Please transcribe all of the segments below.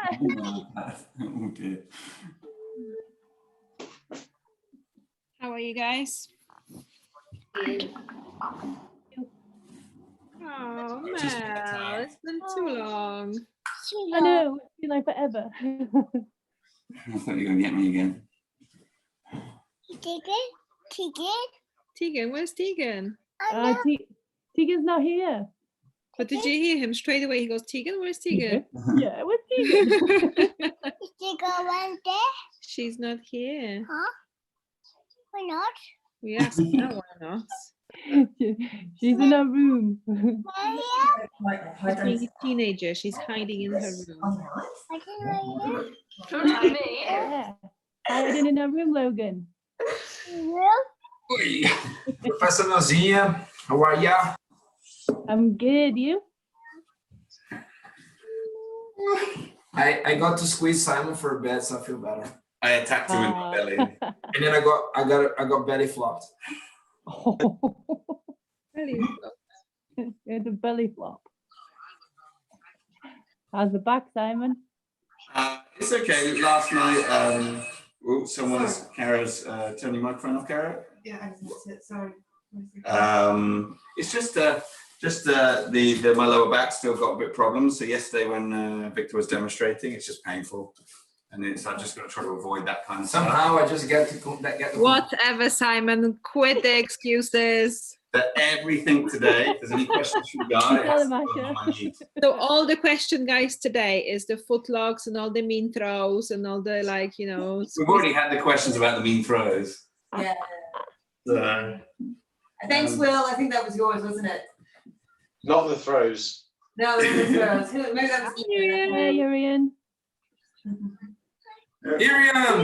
Oh dear. How are you guys? Good. Oh, Mel, it's been too long. I know, it's been like forever. I thought you were going to get me again. Tegan, where's Tegan? Tegan's not here. But did you hear him straight away? He goes, Tegan, where's Tegan? Yeah, where's Tegan? She's not here. Huh? Why not? We asked her why not. She's in her room. She's being a teenager. She's hiding in her room. I can read it. Don't tell me. Yeah. Hiding in her room, Logan. Oi, Professor Melzinha, how are ya? I'm good, you? I got to squeeze Simon for a bed, so I feel better. I attacked him in the belly. And then I got belly flopped. It's a belly flop. How's the back, Simon? It's okay. Last night, someone's Kara's turn your microphone off, Kara. Yeah, sorry. It's just my lower back still got a bit problems. So yesterday when Victor was demonstrating, it's just painful, and I'm just going to try to avoid that kind of Somehow I just get to Whatever, Simon. Quit the excuses. That everything today, if there's any questions from Guy, it has to go on my knees. So all the question, guys, today is the footlogs and all the mean throws and all the We've already had the questions about the mean throws. Yeah. So, Thanks, Will. I think that was yours, wasn't it? Not the throws. No, it was yours. Maybe that was Ian. Hey, you're in. Iriam!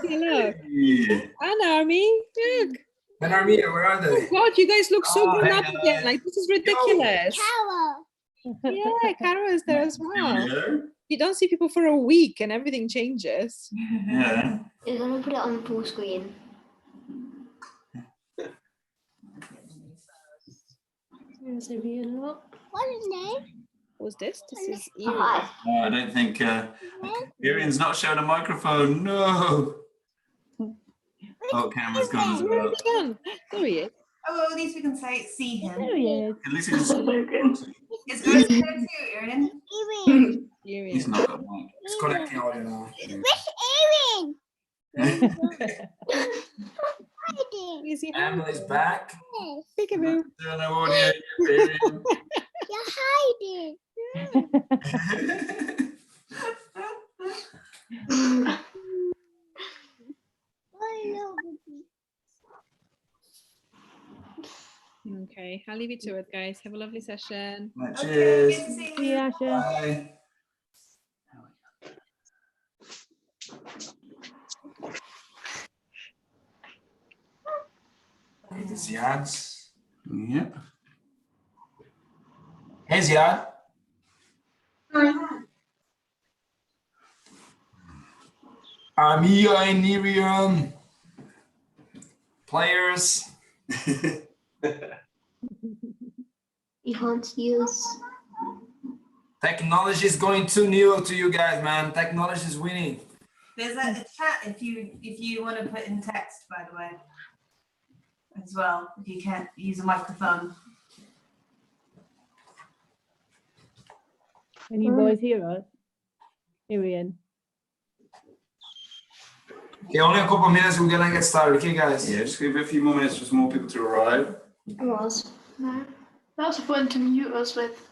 Look. And Army, look. And Armia, where are they? Oh God, you guys look so grown up again. Like, this is ridiculous. Carol. Yeah, Cara is there as well. You don't see people for a week and everything changes. Yeah. You're going to put it on full screen. There's a real look. What is name? What's this? This is Oh, Ian. hi. No, I don't think Irian's not showing a microphone. No. Oh, camera's gone as well. There he is. Oh, well, at least we can see him. There he is. At least he's Is Ernest there too, Erin? Erin. Here he he's is. not got a mic. It's connecting audio now. Where's Erin? Hiding. Is he Emily's back. Peekaboo. No audio. Irian. You're hiding. Okay, I'll leave you to it, guys. Have a lovely session. Right, Okay, cheers. good to see See you. you, Asha. Bye. Hey, the Ziads. Yep. Hey, Ziad. Armia and Iriam. Players. You can't use. Technology is going too new to you guys, man. Technology is winning. There's a chat if you want to put in text, by the way, as well. If you can't use a microphone. Can you boys hear us? Irian. Okay, only a couple of minutes. We're gonna get started. Okay, guys. Yeah, just give it a few more minutes for some more people to arrive. It was. No, that was a fun to mute us with.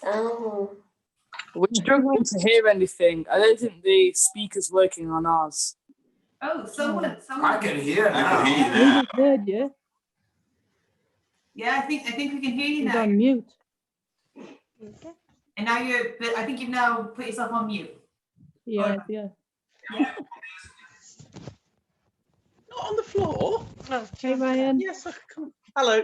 Oh. We're struggling to hear anything. I don't think the speaker's working on ours. Oh, someone. I can hear I now. can hear you We now. just heard you. Yeah, I think we can hear you He's now. on mute. And now but I think you've now put yourself on mute. Yes, yeah. Not on the floor. No. Hey, Ryan. Yes, I could come. Hello.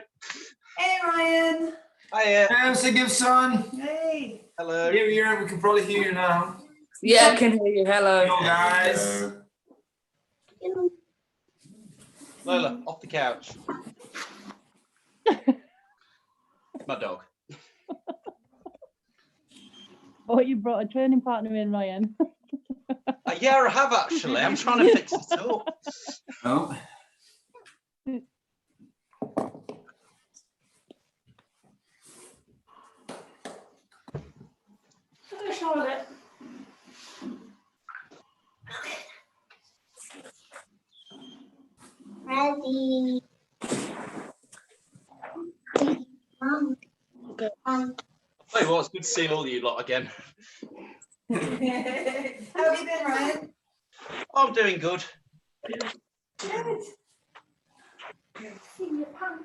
Hey, Ryan. Hiya. Mr. Gibson. Hey. Hello. Here, we can probably hear you now. Yeah, I can hear you. Hello. Hello, guys. Lola, off the couch. My dog. Oh, you brought a training partner in, Ryan. Yeah, I have actually. I'm trying to fix it up. Oh. Hello, Charlotte. Ready. Tell you what, it's good to see all you lot again. How have you been, Ryan? I'm doing good. Good. See your pants.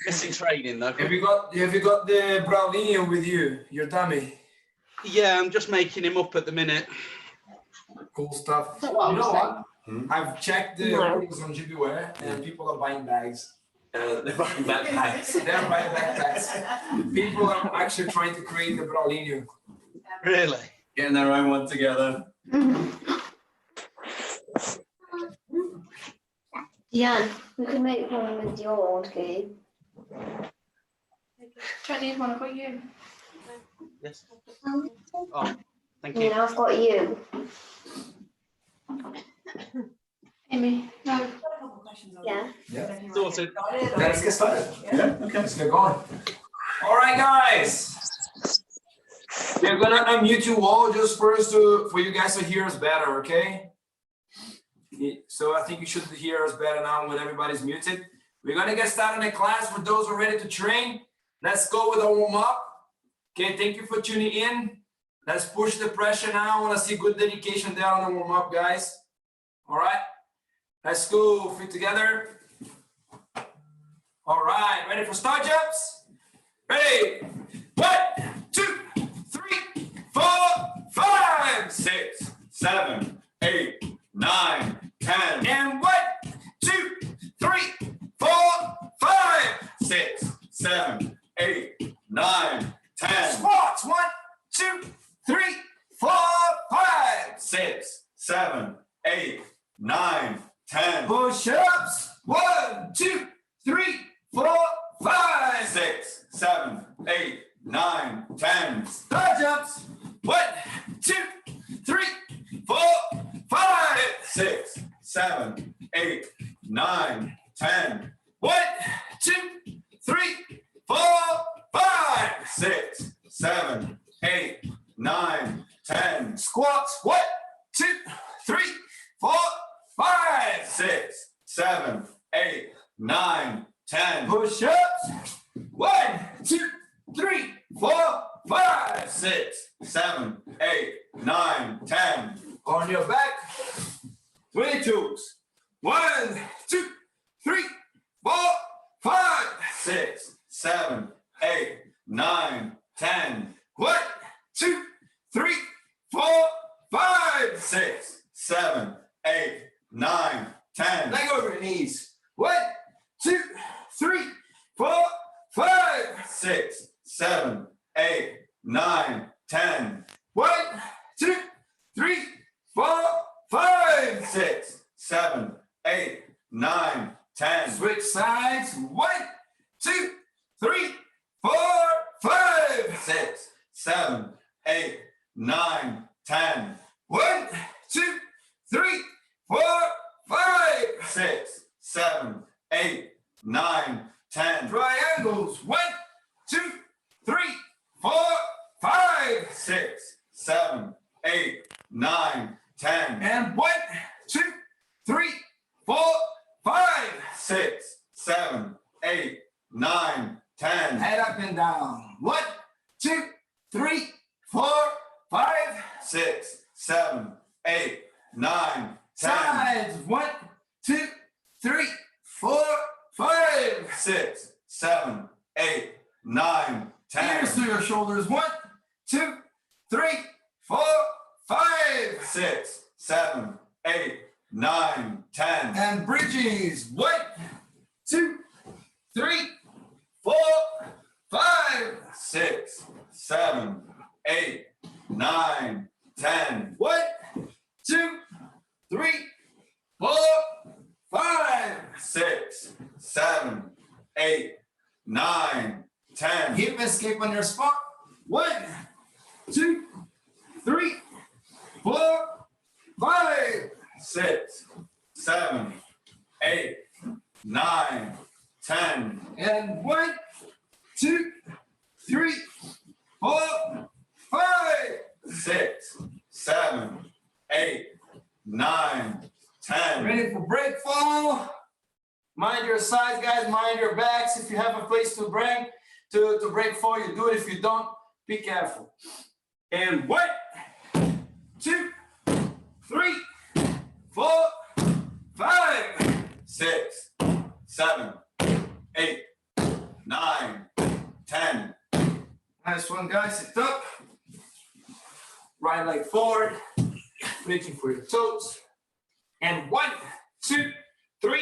Missing training though. Have you got the Brownian with you? Your dummy. Yeah, I'm just making him up at the minute. Cool stuff. You know what? I've checked the orders on GBWare and people are buying bags. They're buying backpacks. They're buying backpacks. People are actually trying to create the Brownian. Really? Getting their own one together. Jan, we can make one with your old game. Chinese one, I've got you. Yes. Oh, thank And you. then I've got you. Amy, no. Yeah. Yeah. Sorted. Let's get started. Yeah, okay. Let's get going. All right, guys. We're gonna unmute you all just first for you guys to hear us better, okay? So I think you should hear us better now when everybody's muted. We're gonna get started in the class. For those who are ready to train, let's go with our warm up. Okay, thank you for tuning in. Let's push the pressure now. I wanna see good dedication there on the warm up, guys. All right, let's go, feet together. All right, ready for start jumps? Ready? 1, 2, 3, 4, 5, 6, 7, 8, 9, 10. and 1, 2, 3, 4, 5. 6, 7, 8, 9, 10. Squats. 1, 2, 3, 4, 5. 6, 7, 8, 9, 10. Push-ups. 1, 2, 3, 4, 5. 6, 7, 8, 9, 10. Start jumps. 1, 2, 3, 4, 5. 6, 7, 8, 9, 10. 1, 2, 3, 4, 5. 6, 7, 8, 9, 10. Squats. 1, 2, 3, 4, 5. 6, 7, 8, 9, 10. Push-ups. 1, 2, 3, 4, 5. 6, 7, 8, 9, 10. On your back. 22s. 1, 2, 3, 4, 5. 6, 7, 8, 9, 10. 1, 2, 3, 4, 5. 6, 7, 8, 9, 10. Leg over your knees. 1, 2, 3, 4, 5. 6, 7, 8, 9, 10. 1, 2, 3, 4, 5. 6, 7, 8, 9, 10. Switch sides. 1, 2, 3, 4, 5. 6, 7, 8, 9, 10. 1, 2, 3, 4, 5. 6, 7, 8, 9, 10. Triangles. 1, 2, 3, 4, 5. 6, 7, 8, 9, 10. And 1, 2, 3, 4, 5. 6, 7, 8, 9, 10. Head up and down. 1, 2, 3, 4, 5. 6, 7, 8, 9, 10. Sides. 1, 2, 3, 4, 5. 6, 7, 8, 9, 10. Ears to your shoulders. 1, 2, 3, 4, 5. 6, 7, 8, 9, 10. And bridges. 1, 2, 3, 4, 5. 6, 7, 8, 9, 10. 1, 2, 3, 4, 5. 6, 7, 8, 9, 10. Hip escape on your spot. 1, 2, 3, 4, 5, 6, 7, 8, 9, 10. And 1, 2, 3, 4, 5, 6, 7, 8, 9, 10. Ready for break fall? Mind your sides, guys. Mind your backs. If you have a place to break fall, you do it. If you don't, be careful. And 1, 2, 3, 4, 5, 6, 7, 8, 9, 10. Nice one, guys. Sit up. Right leg forward. Reaching for your toes. And 1, 2, 3,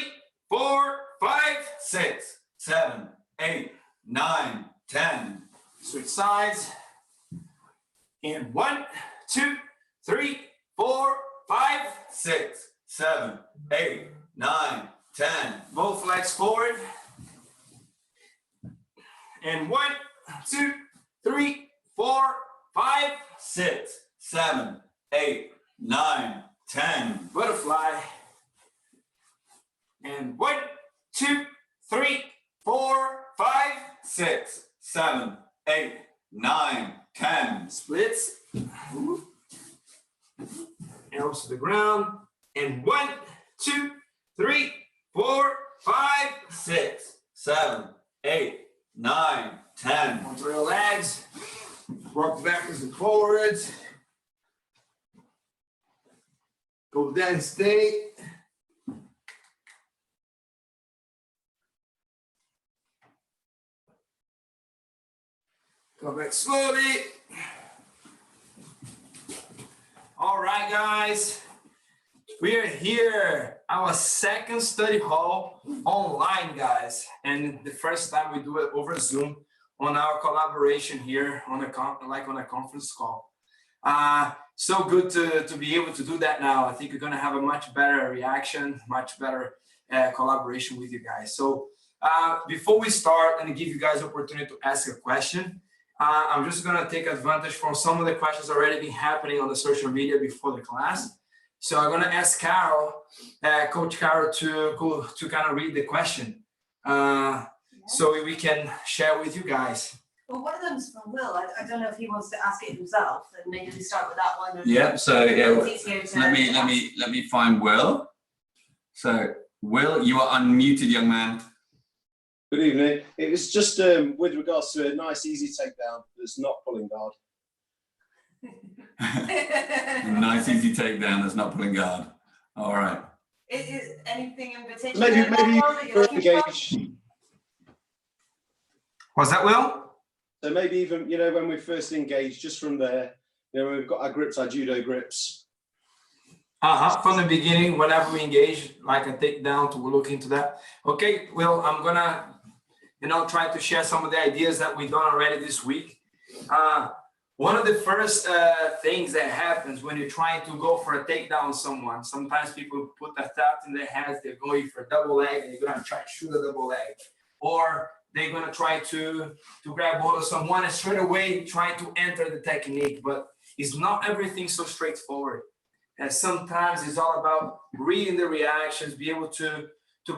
4, 5, 6, 7, 8, 9, 10. Switch sides. And 1, 2, 3, 4, 5, 6, 7, 8, 9, 10. Both legs forward. And 1, 2, 3, 4, 5, 6, 7, 8, 9, 10. Butterfly. And 1, 2, 3, 4, 5, 6, 7, 8, 9, 10. Splits. Elbows to the ground. And 1, 2, 3, 4, 5, 6, 7, 8, 9, 10. Onto your legs. Rock backwards and forwards. Go down, stay. Go back slowly. All right, guys. We are here, our second study hall online, guys. And the first time we do it over Zoom on our collaboration here on a conference call. So good to be able to do that now. I think we're gonna have a much better reaction, much better collaboration with you guys. So before we start and give you guys the opportunity to ask a question, I'm just gonna take advantage from some of the questions already been happening on the social media before the class. So I'm gonna ask Carol, Coach Carol, to kind of read the question, so we can share with you guys. Well, one of them's from Will. I don't know if he wants to ask it himself, and maybe we start with that one. Yeah. So yeah, It's easier to let me find Will. So Will, you are unmuted, young man. Good evening. It was just with regards to a nice, easy takedown that's not pulling guard. Nice easy takedown that's not pulling guard. All right. Is anything in particular? Maybe that you're looking for? engage. Was that Will? So maybe even, you know, when we first engage, just from there, you know, we've got our grips, our judo grips. From the beginning, whenever we engage, like a takedown, to look into that. Okay, Will, I'm gonna, try to share some of the ideas that we've done already this week. One of the first things that happens when you're trying to go for a takedown on someone, sometimes people put their thoughts in their heads, they're going for a double leg, and they're gonna try to shoot a double leg. Or they're gonna try to grab hold of someone and straight away try to enter the technique, but it's not everything so straightforward. And sometimes it's all about reading the reactions, be able to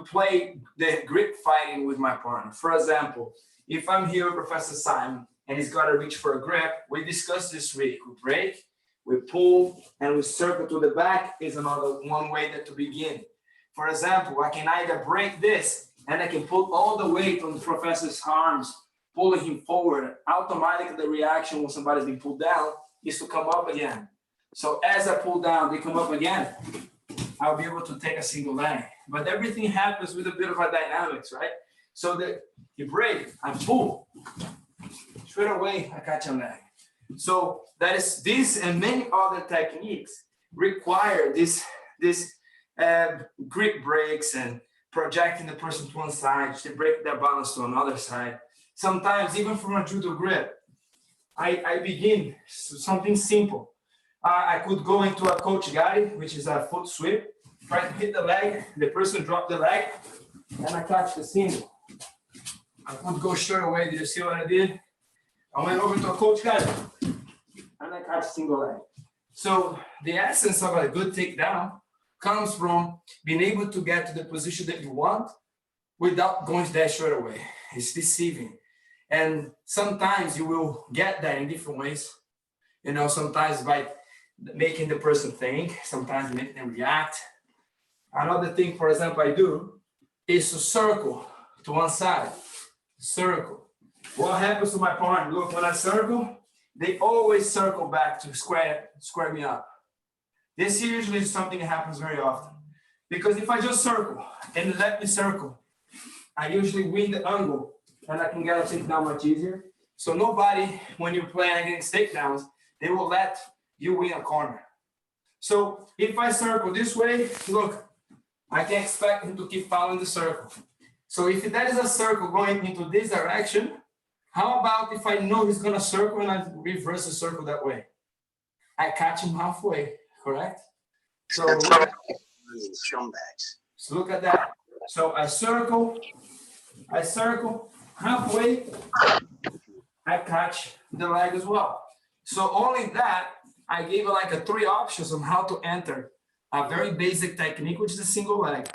play the grip fighting with my partner. For example, if I'm here with Professor Simon and he's got to reach for a grip, we discussed this week. We break, we pull, and we circle to the back is another one way that to begin. For example, I can either break this and I can put all the weight on the professor's arms, pulling him forward. Automatically, the reaction when somebody's been pulled down is to come up again. So as I pull down, they come up again, I'll be able to take a single leg. But everything happens with a bit of a dynamics, right? So that you break, I pull, straight away, I catch a leg. So that is this and many other techniques require this grip breaks and projecting the person to one side, to break their balance to another side. Sometimes even from a judo grip, I begin something simple. I could go into a coach gari, which is a foot sweep, try to hit the leg, the person drop the leg, and I catch the single. I could go straight away. Did you see what I did? I went over to a coach gari, and I catch single leg. So the essence of a good takedown comes from being able to get to the position that you want without going to that straight away. It's deceiving. And sometimes you will get that in different ways. You know, sometimes by making the person think, sometimes making them react. Another thing, for example, I do is to circle to one side. Circle. What happens to my partner? Look, when I circle, they always circle back to square me up. This usually is something that happens very often. Because if I just circle and let me circle, I usually win the angle and I can get a takedown much easier. So nobody, when you're playing against takedowns, they will let you win a corner. So if I circle this way, look, I can expect him to keep following the circle. So if there is a circle going into this direction, how about if I know he's gonna circle and I reverse the circle that way? I catch him halfway, correct? So look at that. So I circle halfway, I catch the leg as well. So only that, I gave like a 3 options on how to enter a very basic technique, which is a single leg.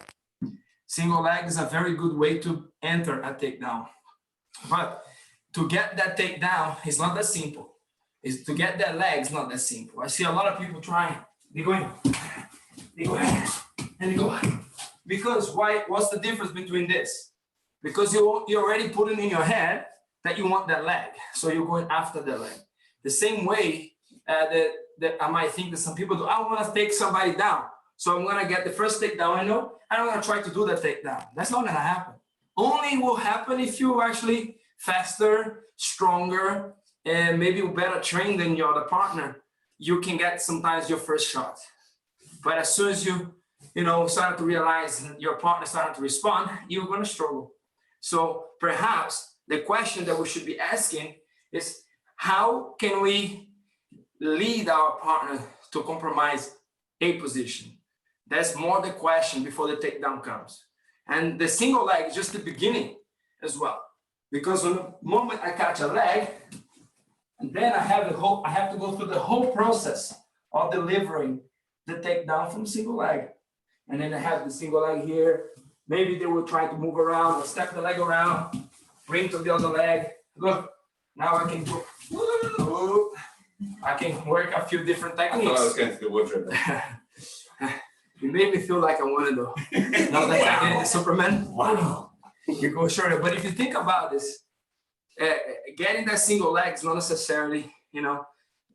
Single leg is a very good way to enter a takedown. But to get that takedown is not that simple. Is to get that leg is not that simple. I see a lot of people trying. They go in, and they go. Because why? What's the difference between this? Because you already put it in your head that you want that leg, so you're going after the leg. The same way that I might think that some people do. I want to take somebody down, so I'm going to get the first takedown I know, and I'm going to try to do that takedown. That's not going to happen. Only will happen if you actually faster, stronger, and maybe better trained than your other partner. You can get sometimes your first shot. But as soon as you start to realize that your partner started to respond, you're going to struggle. So perhaps the question that we should be asking is, how can we lead our partner to compromise a position? That's more the question before the takedown comes. And the single leg is just the beginning as well. Because on the moment I catch a leg, and then I have to go through the whole process of delivering the takedown from single leg. And then I have the single leg here. Maybe they will try to move around, or step the leg around, bring to the other leg. Look, now I can go. Woo, I can work a few different techniques. I thought I was going to do wardrobe. You made me feel like I wanted to. Now that I did the Superman. Wow. You go shorter. But if you think about this, getting that single leg is not necessarily,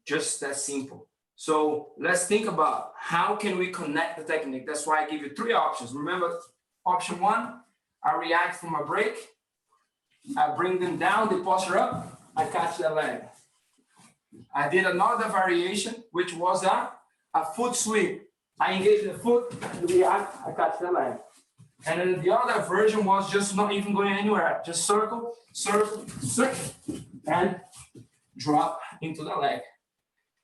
just that simple. So let's think about how can we connect the technique. That's why I give you 3 options. Remember, option 1, I react from a break. I bring them down, they posture up, I catch the leg. I did another variation, which was a foot sweep. I engage the foot, react, I catch the leg. And then the other version was just not even going anywhere. Just circle, circle, circle, and drop into the leg.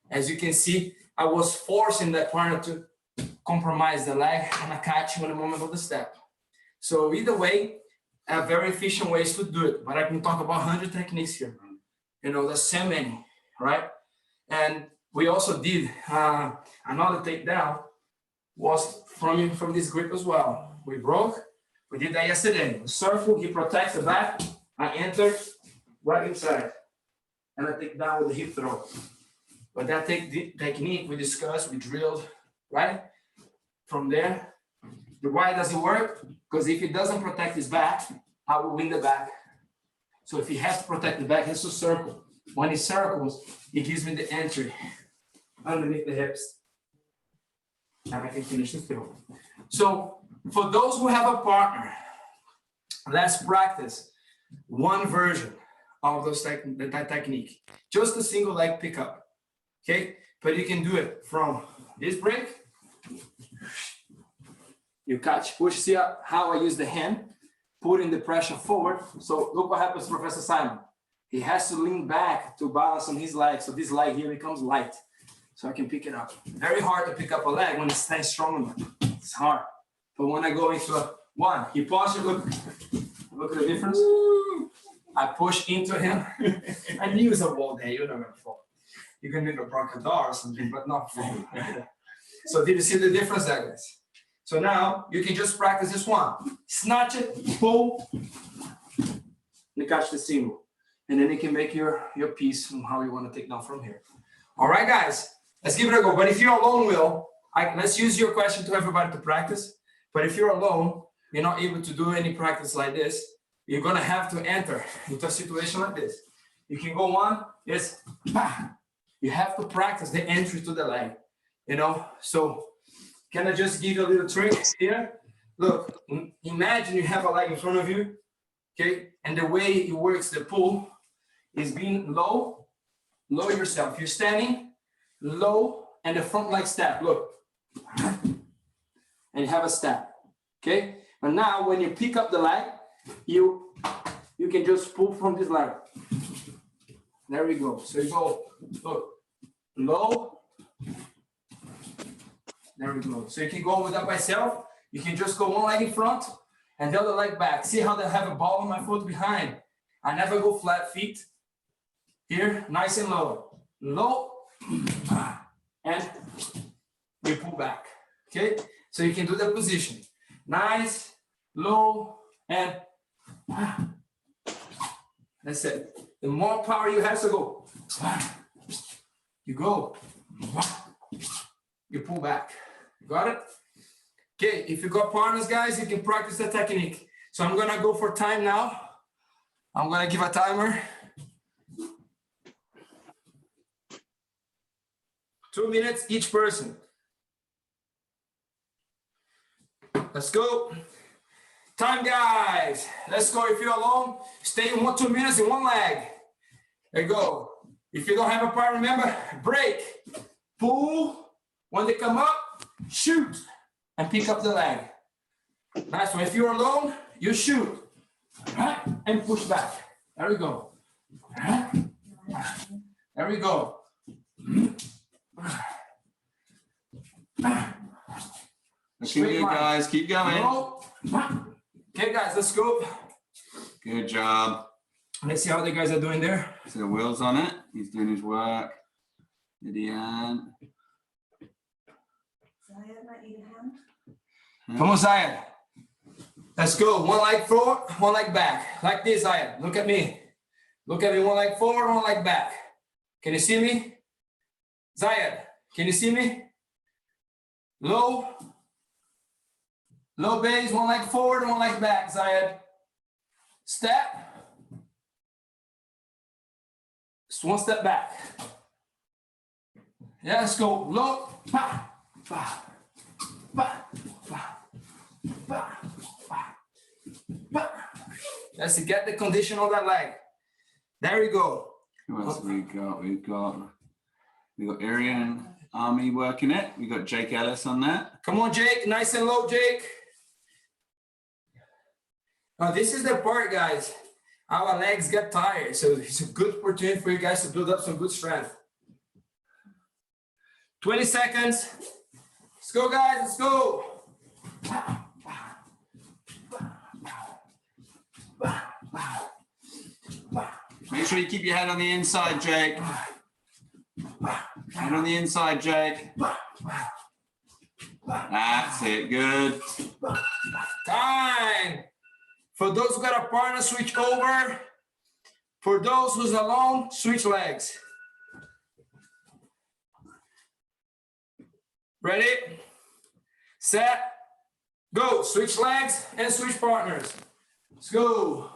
As you can see, I was forcing that partner to compromise the leg and I catch him in the moment of the step. So either way, very efficient ways to do it. But I can talk about 100 techniques here. There's so many, right? And we also did another takedown was from this grip as well. We broke. We did that yesterday. Circle, he protects the back. I enter right inside. And I take down with the hip throw. But that technique we discussed, we drilled, right? From there, why does it work? Because if he doesn't protect his back, I will win the back. So if he has to protect the back, he has to circle. When he circles, it gives me the entry underneath the hips. And I can finish the throw. So for those who have a partner, let's practice one version of that technique. Just a single leg pickup. Okay, but you can do it from this break. You catch, push, see how I use the hand, putting the pressure forward. So look what happens to Professor Simon. He has to lean back to balance on his leg. So this leg here becomes light. So I can pick it up. Very hard to pick up a leg when it's nice strong enough. It's hard. But when I go into a 1, he postures, look at the difference. I push into him. I knew it was a wall there, you're not gonna fall. you can make a brachador or something, but not foam. So did you see the difference there, guys? So now you can just practice this one. Snatch it, pull, and catch the single. And then you can make your piece on how you want to take down from here. All right, guys, let's give it a go. But if you're alone, Will, let's use your question to everybody to practice. But if you're alone, you're not able to do any practice like this, you're gonna have to enter into a situation like this. You can go on, yes, you have to practice the entry to the leg, you know? So can I just give you a little trick here? Look, imagine you have a leg in front of you, okay? And the way it works, the pull, is being low yourself. You're standing low and the front leg step, look. And you have a step, okay? But now when you pick up the leg, you can just pull from this leg. There we go. So you go, look, low. There we go. So you can go with that by itself. You can just go one leg in front and the other leg back. See how they have a ball on my foot behind? I never go flat feet. Here, nice and low. Low, and we pull back, okay? So you can do that position. Nice, low, and that's it. The more power you have to go, you go, you pull back. Got it? Okay, if you got partners, guys, you can practice the technique. So I'm gonna go for time now. I'm gonna give a timer. 2 minutes each person. Let's go. Time, guys. Let's go. If you're alone, stay in 2 minutes in one leg. There you go. If you don't have a partner, remember, break, pull. When they come up, shoot, and pick up the leg. Nice one. If you're alone, you shoot, right, and push back. There we go. There we go. Looking good, guys. Keep going. Okay, guys, let's go. Good job. Let's see how the guys are doing there. So Will's on it. He's doing his work. Lydiane. Come on, Zion. Let's go. One leg forward, one leg back. Like this, Zion. Look at me. Look at me. One leg forward, one leg back. Can you see me? Zion, can you see me? Low. Low base, one leg forward, one leg back, Zion. Step. Just one step back. Yeah, let's go. Low. Ba, ba, ba, ba, ba, ba, ba. Let's get the condition of that leg. There we go. Who else have we got? We've got Arian Army working it. We've got Jake Ellis on that. Come on, Jake. Nice and low, Jake. Now, this is the part, guys. Our legs get tired. So it's a good opportunity for you guys to build up some good strength. 20 seconds. Let's go, guys. Let's go. Make sure you keep your head on the inside, Jake. Head on the inside, Jake. That's it. Good. Time. For those who got a partner, switch over. For those who's alone, switch legs. Ready? Set. Go. Switch legs and switch partners. Let's go.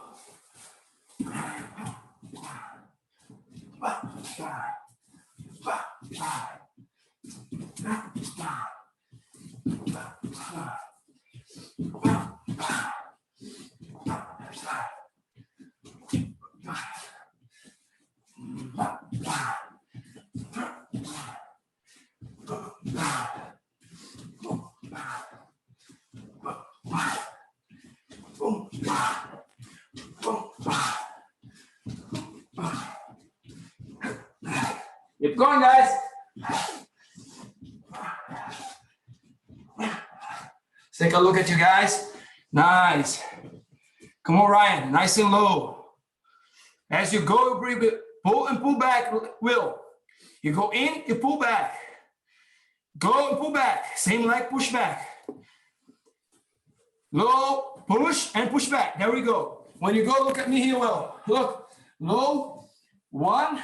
Keep going, guys. Let's take a look at you guys. Nice. Come on, Ryan. Nice and low. As you go, pull and pull back, Will. You go in, you pull back. Go and pull back. Same leg, push back. Low, push and push back. There we go. When you go, look at me here well. Look, low, 1,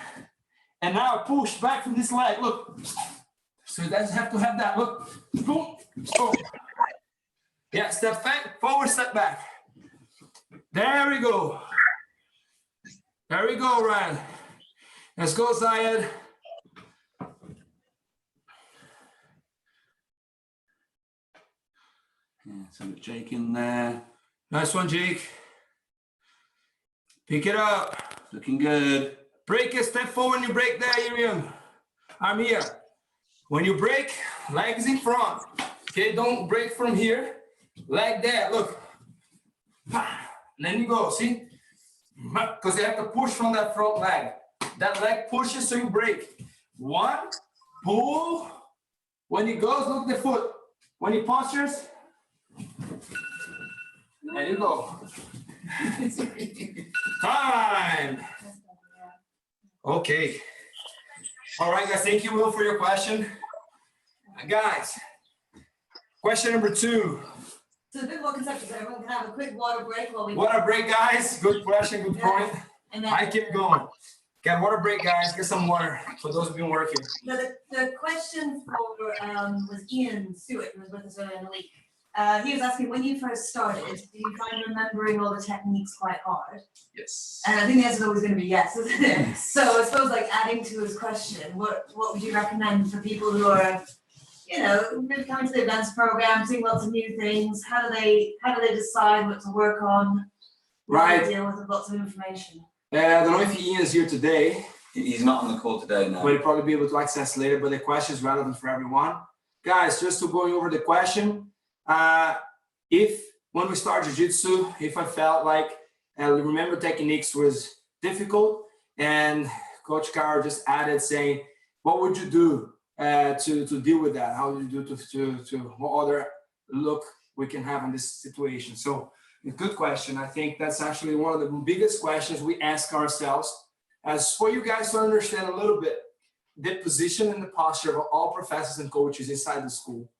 and now I push back from this leg. Look. So it doesn't have to have that. Look. Boom. Oh. Yeah, step back, forward, step back. There we go. There we go, Ryan. Let's go, Zayed. Yeah, so Jake in there. Nice one, Jake. Pick it up. Looking good. Break a step forward when you break there, Iriam. I'm here. When you break, legs in front. Okay, don't break from here. Leg there, look. Then you go, see? Because you have to push from that front leg. That leg pushes so you break. 1, pull. When he goes, look the foot. When he postures, there you go. Time. Okay. All right, guys, thank you, Will, for your question. Guys, question number 2. So a bit more conceptual, so everyone can have a quick water break while we. Water break, guys. Good question, good point. And then I keep going. Got water break, guys. Get some water for those who've been working. the question for was Ian Stewart, who was with us earlier in the week. He was asking, when you first started, do you find remembering all the techniques quite hard? Yes. And I think the answer is always going to be yes, isn't it? So I suppose, like, adding to his question, what would you recommend for people who are, you know, maybe coming to the events program, seeing lots of new things? How do they decide what to work on? Right. How to deal with lots of information. I don't know if Ian's here today, He's not on the call today now. but he'll probably be able to access later, but the question is relevant for everyone. Guys, just to going over the question, if when we start Jiu-Jitsu, if I felt like remember techniques was difficult, and Coach Carr just added saying, what would you do to deal with that? How would you do to what other look we can have in this situation? So a good question. I think that's actually one of the biggest questions we ask ourselves, as for you guys to understand a little bit the position and the posture of all professors and coaches inside the school.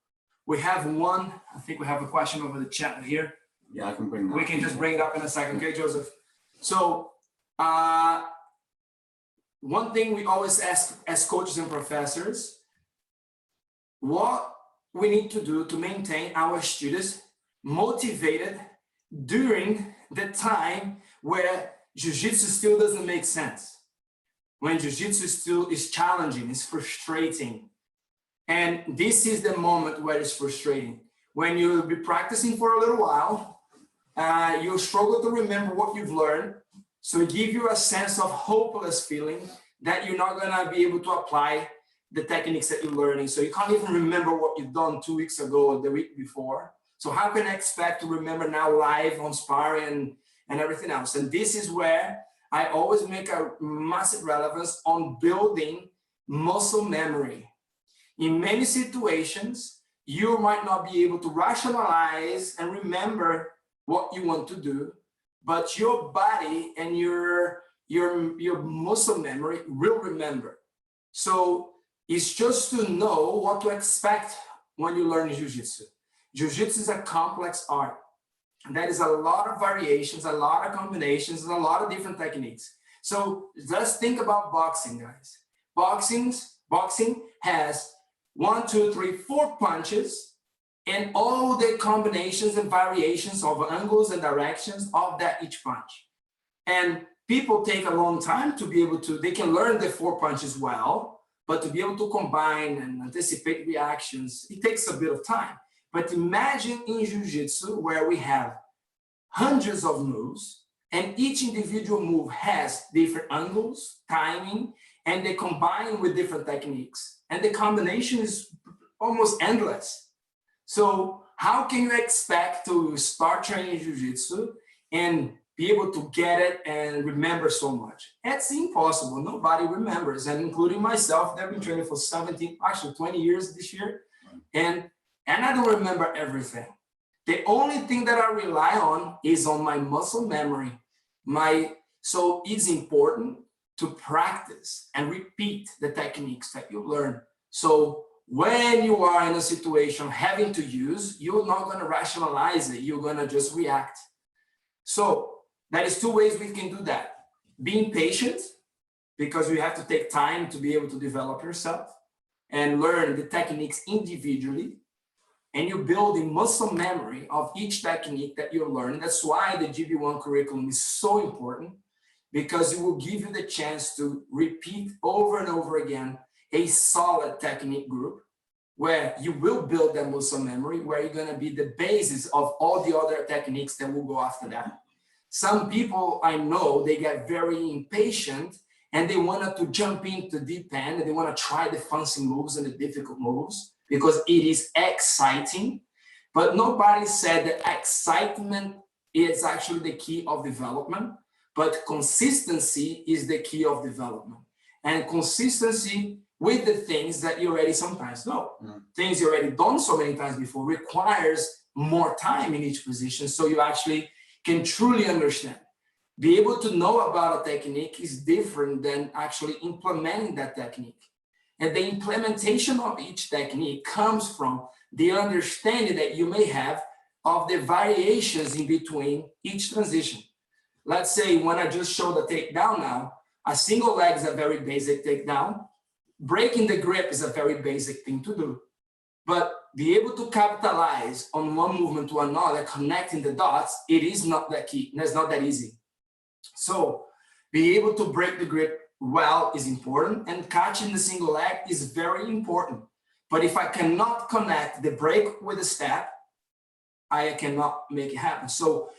We have one, I think we have a question over the chat here. Yeah, I can bring that. We can just bring it up in a second, okay, Joseph? So one thing we always ask as coaches and professors, what we need to do to maintain our students motivated during the time where Jiu-Jitsu still doesn't make sense. When Jiu-Jitsu still is challenging, it's frustrating. And this is the moment where it's frustrating. When you'll be practicing for a little while, you'll struggle to remember what you've learned. So it gives you a sense of hopeless feeling that you're not gonna be able to apply the techniques that you're learning. So you can't even remember what you've done 2 weeks ago or the week before. So how can I expect to remember now live on sparring and everything else? And this is where I always make a massive relevance on building muscle memory. In many situations, you might not be able to rationalize and remember what you want to do, but your body and your muscle memory will remember. So it's just to know what to expect when you learn Jiu-Jitsu. Jiu-Jitsu is a complex art. There is a lot of variations, a lot of combinations, and a lot of different techniques. So just think about boxing, guys. Boxing has 1, 2, 3, 4 punches, and all the combinations and variations of angles and directions of that each punch. And people take a long time to be able to, they can learn the 4 punches well, but to be able to combine and anticipate reactions, it takes a bit of time. But imagine in Jiu-Jitsu where we have hundreds of moves, and each individual move has different angles, timing, and they combine with different techniques. And the combination is almost endless. So how can you expect to start training Jiu-Jitsu and be able to get it and remember so much? It's impossible. Nobody remembers, and including myself, I've been training for 20 years this year. And I don't remember everything. The only thing that I rely on is on my muscle memory. So it's important to practice and repeat the techniques that you learn. So when you are in a situation having to use, you're not going to rationalize it. You're going to just react. So that is two ways we can do that. Being patient, because you have to take time to be able to develop yourself and learn the techniques individually. And you build a muscle memory of each technique that you're learning. That's why the GB1 curriculum is so important, because it will give you the chance to repeat over and over again a solid technique group where you will build that muscle memory, where you're going to be the basis of all the other techniques that will go after that. Some people I know, they get very impatient and they want to jump into deep end and they want to try the fancy moves and the difficult moves because it is exciting. But nobody said that excitement is actually the key of development, but consistency is the key of development. And consistency with the things that you already sometimes know. Things you already done so many times before requires more time in each position, so you actually can truly understand. Be able to know about a technique is different than actually implementing that technique. And the implementation of each technique comes from the understanding that you may have of the variations in between each transition. Let's say when I just showed the takedown now, a single leg is a very basic takedown. Breaking the grip is a very basic thing to do. But be able to capitalize on one movement to another, connecting the dots, it is not that key. It's not that easy. So be able to break the grip well is important, and catching the single leg is very important. But if I cannot connect the break with the step, I cannot make it happen. So,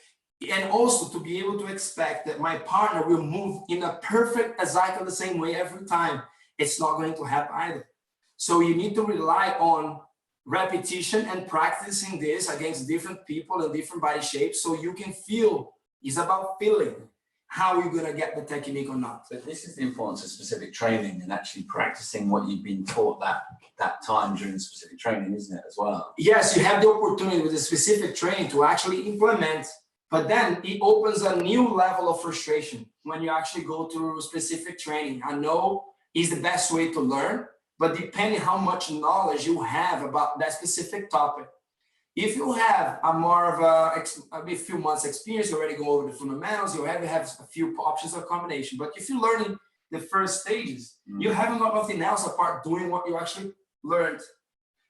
and also to be able to expect that my partner will move in a perfect, exactly the same way every time, it's not going to happen either. So you need to rely on repetition and practicing this against different people and different body shapes so you can feel. It's about feeling how you're going to get the technique or not. So this is the importance of specific training and actually practicing what you've been taught that time during specific training, isn't it, as well? Yes, you have the opportunity with the specific training to actually implement, but then it opens a new level of frustration when you actually go through specific training. I know it's the best way to learn, but depending how much knowledge you have about that specific topic. If you have a more of a few months experience, you already go over the fundamentals, you already have a few options of combination. But if you're learning the first stages, you haven't got nothing else apart doing what you actually learned.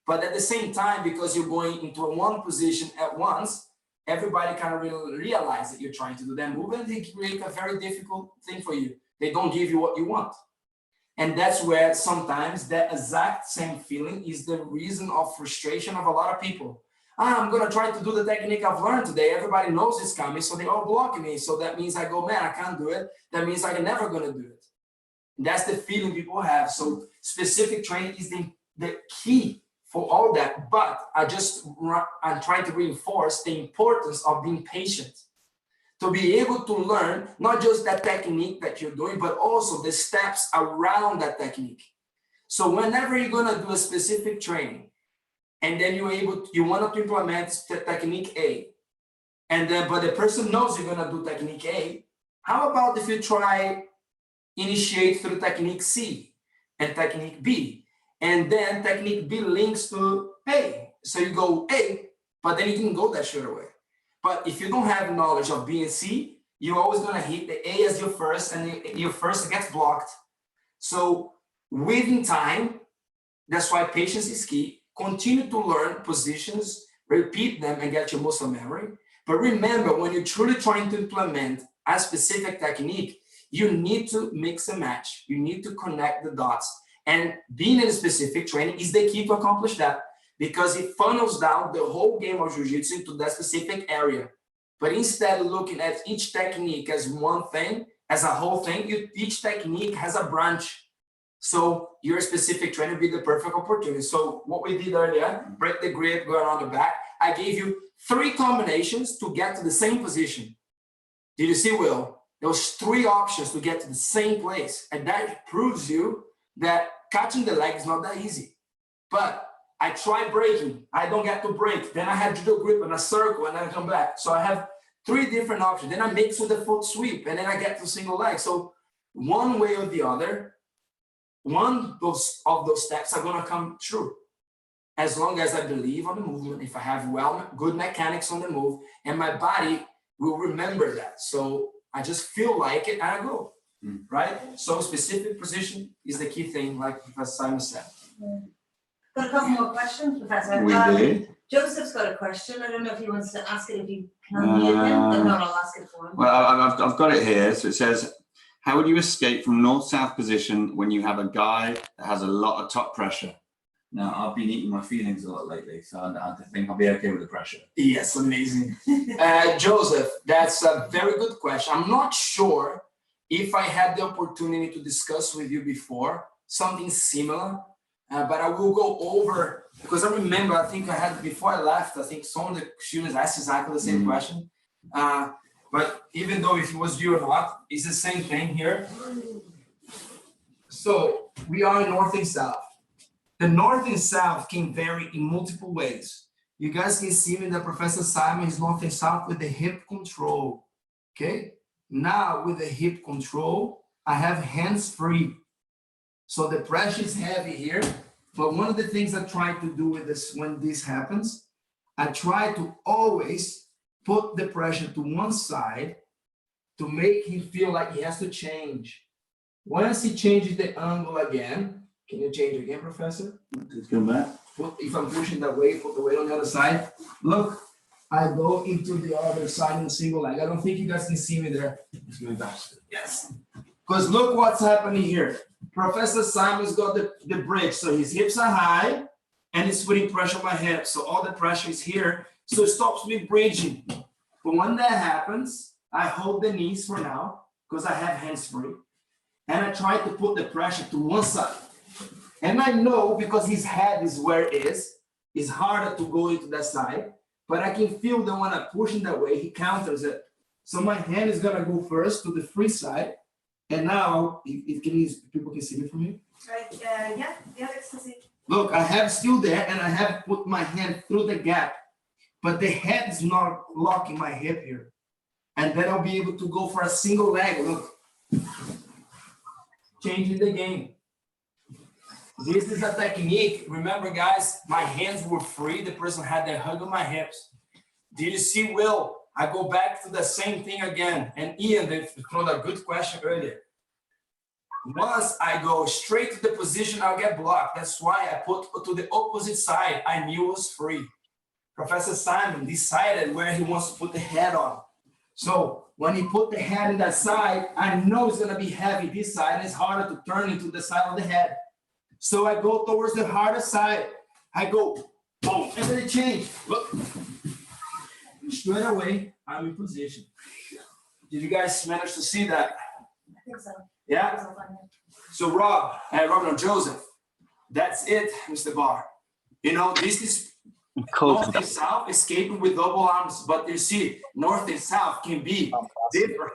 But at the same time, because you're going into one position at once, everybody kind of realize that you're trying to do that move, and they create a very difficult thing for you. They don't give you what you want. And that's where sometimes that exact same feeling is the reason of frustration of a lot of people. I'm going to try to do the technique I've learned today. Everybody knows it's coming, so they all block me. So that means I go, man, I can't do it. That means I'm never going to do it. And that's the feeling people have. So specific training is the key for all that. But I'm trying to reinforce the importance of being patient. To be able to learn not just that technique that you're doing, but also the steps around that technique. So whenever you're going to do a specific training, and then you want to implement technique A, and then but the person knows you're going to do technique A. How about if you try initiate through technique C and technique B, and then technique B links to A. So you go A, but then you can go that straight away. But if you don't have knowledge of B and C, you're always going to hit the A as your first, and your first gets blocked. So within time, that's why patience is key. Continue to learn positions, repeat them, and get your muscle memory. But remember, when you're truly trying to implement a specific technique, you need to mix and match. You need to connect the dots. And being in a specific training is the key to accomplish that, because it funnels down the whole game of jiu-jitsu into that specific area. But instead of looking at each technique as one thing, as a whole thing, each technique has a branch. So your specific training would be the perfect opportunity. So what we did earlier, break the grip, go around the back. I gave you 3 combinations to get to the same position. Did you see, Will? There was 3 options to get to the same place. And that proves you that catching the leg is not that easy. But I tried breaking. I don't get to break. Then I had judo grip and a circle, and then I come back. So I have 3 different options. Then I mix with the foot sweep, and then I get to single leg. So one way or the other, one of those steps are gonna come true. As long as I believe on the movement, if I have good mechanics on the move, and my body will remember that. So I just feel like it and I go, right? So specific position is the key thing, like Professor Simon said. Got a couple more questions, Professor. We did. Joseph's got a question. I don't know if he wants to ask it, if you can unmute him. If not, I'll ask it for him. Well, I've got it here. So it says, how would you escape from north-south position when you have a guy that has a lot of top pressure? Now, I've been eating my feelings a lot lately, so I think I'll be okay with the pressure. Yes, amazing. Joseph, that's a very good question. I'm not sure if I had the opportunity to discuss with you before something similar, but I will go over, because I remember, I think I had, before I left, I think some of the students asked exactly the same question. But even though if it was you or not, it's the same thing here. So we are in north and south. The north and south can vary in multiple ways. You guys can see me that Professor Simon is north and south with the hip control, okay? Now with the hip control, I have hands free. So the pressure is heavy here, but one of the things I try to do with this, when this happens, I try to always put the pressure to one side to make him feel like he has to change. Once he changes the angle again, can you change again, Professor? Let's come back. If I'm pushing that way, put the weight on the other side. Look, I go into the other side in a single leg. I don't think you guys can see me there. It's going faster. Yes. Because look what's happening here. Professor Simon's got the bridge. So his hips are high and he's putting pressure on my hips. So all the pressure is here. So it stops me bridging. But when that happens, I hold the knees for now because I have hands free. And I try to put the pressure to one side. And I know because his head is where it is, it's harder to go into that side, but I can feel that when I push him that way, he counters it. So my hand is gonna go first to the free side. And now, people can see me from here. Right, yeah, it's easy. Look, I have still there and I have put my hand through the gap, but the head is not locking my hip here. And then I'll be able to go for a single leg, look. Changing the game. This is a technique. Remember, guys, my hands were free. The person had their hug on my hips. Did you see, Will? I go back to the same thing again. And Ian, they threw a good question earlier. Once I go straight to the position, I'll get blocked. That's why I put to the opposite side. I knew it was free. Professor Simon decided where he wants to put the head on. So when he put the head in that side, I know it's going to be heavy this side. And it's harder to turn into the side of the head. So I go towards the harder side. I go, boom, and then it change. Look. Straight away, I'm in position. Did you guys manage to see that? I think so. Yeah? So Joseph, that's it, Mr. Barr. You know, this is north and south escaping with double arms, but you see, north and south can be different.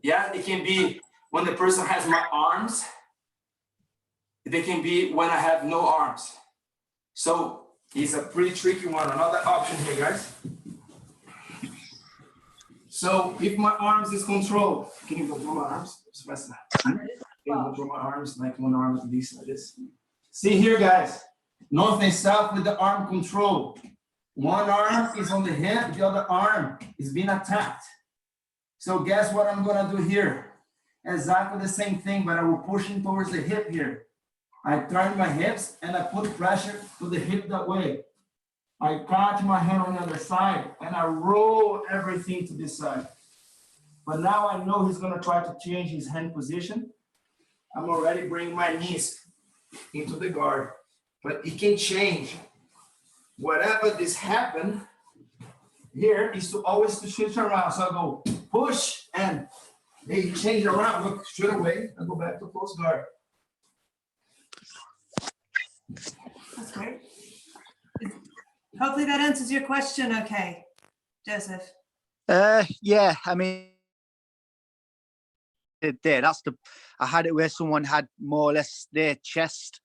Yeah, it can be when the person has my arms. They can be when I have no arms. So it's a pretty tricky one. Another option here, guys. So if my arms is controlled, can you control my arms? Can you control my arms like one arm at least like this? See here, guys. North and south with the arm control. One arm is on the hip, the other arm is being attacked. So guess what I'm gonna do here? Exactly the same thing, but I will push him towards the hip here. I turn my hips and I put pressure to the hip that way. I catch my hand on the other side and I roll everything to this side. But now I know he's gonna try to change his hand position. I'm already bringing my knees into the guard, but it can change. Whatever this happened here is to always to switch around. So I go push and they change around, look straight away, I go back to close guard. That's great. Hopefully that answers your question okay, Joseph. Yeah, I mean, it did. I had it where someone had more or less their chest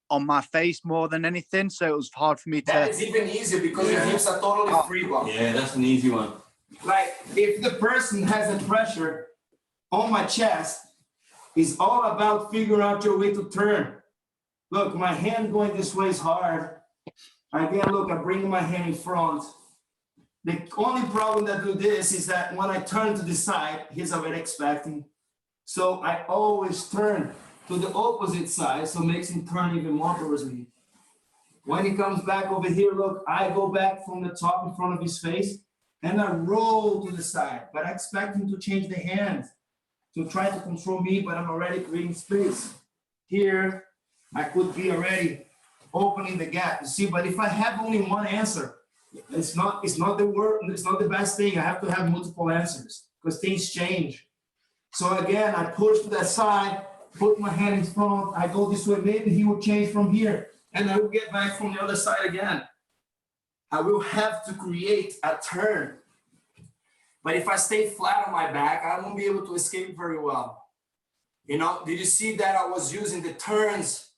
on my face more than anything, so it was hard for me to. That is even easier because your hips are totally free, Bob. Yeah, that's an easy one. Like if the person has a pressure on my chest is all about figuring out your way to turn. Look, my hand going this way is hard. Again, look, I bring my hand in front. The only problem that do this is that when I turn to the side, he's already expecting. So I always turn to the opposite side, so it makes him turn even more towards me. When he comes back over here, look, I go back from the top in front of his face and I roll to the side, but I expect him to change the hand to try to control me, but I'm already creating space. Here, I could be already opening the gap, you see, but if I have only one answer, it's not the best thing. I have to have multiple answers because things change. So again, I push to that side, put my hand in front, I go this way, maybe he will change from here, and I will get back from the other side again. I will have to create a turn. But if I stay flat on my back, I won't be able to escape very well. You know, did you see that I was using the turns?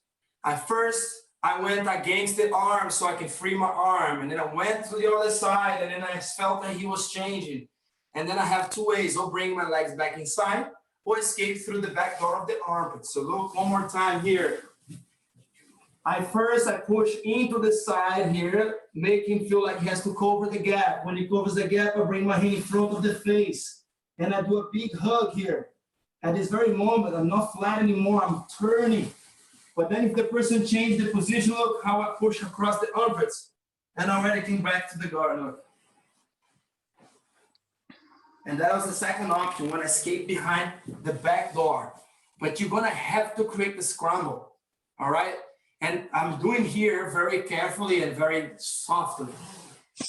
At first, I went against the arm so I can free my arm. And then I went to the other side and then I felt that he was changing. And then I have two ways, or bring my legs back inside or escape through the back door of the armpit. So look one more time here. I push into the side here, make him feel like he has to cover the gap. When he covers the gap, I bring my hand in front of the face and I do a big hug here. At this very moment, I'm not flat anymore, I'm turning. But then if the person changed the position, look how I push across the armpits and I already came back to the guard, look. And that was the second option when I escaped behind the back door. But you're gonna have to create the scramble, all right? And I'm doing here very carefully and very softly.